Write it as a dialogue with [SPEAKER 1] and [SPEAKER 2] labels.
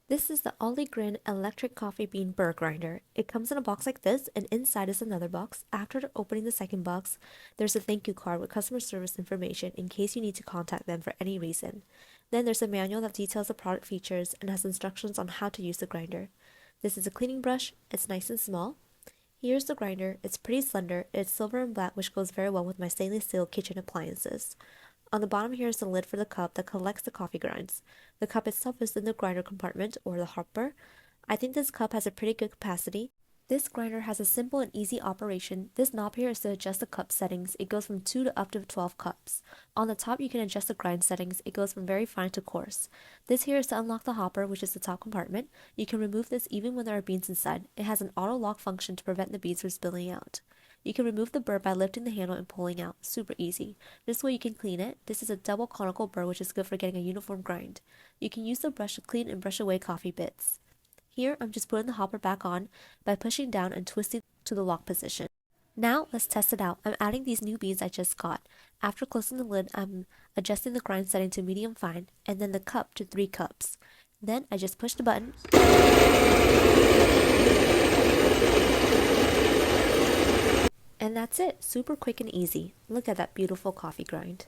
[SPEAKER 1] This is the Ollygrin electric coffee bean burr grinder. It comes in a box like this, and inside is another box. After opening the second box, there's a thank you card with customer service information in case you need to contact them for any reason. Then there's a manual that details the product features and has instructions on how to use the grinder. This is a cleaning brush. It's nice and small. Here's the grinder. It's pretty slender. It's silver and black, which goes very well with my stainless steel kitchen appliances. On the bottom here is the lid for the cup that collects the coffee grinds. The cup itself is in the grinder compartment, or the hopper. I think this cup has a pretty good capacity. This grinder has a simple and easy operation. This knob here is to adjust the cup settings. It goes from 2 to up to 12 cups. On the top you can adjust the grind settings. It goes from very fine to coarse. This here is to unlock the hopper, which is the top compartment. You can remove this even when there are beans inside. It has an auto lock function to prevent the beans from spilling out. You can remove the burr by lifting the handle and pulling out. Super easy. This way you can clean it. This is a double conical burr, which is good for getting a uniform grind. You can use the brush to clean and brush away coffee bits. Here I'm just putting the hopper back on by pushing down and twisting to the lock position. Now let's test it out. I'm adding these new beans I just got. After closing the lid, I'm adjusting the grind setting to medium fine and then the cup to 3 cups. Then I just push the button. And that's it. Super quick and easy. Look at that beautiful coffee grind.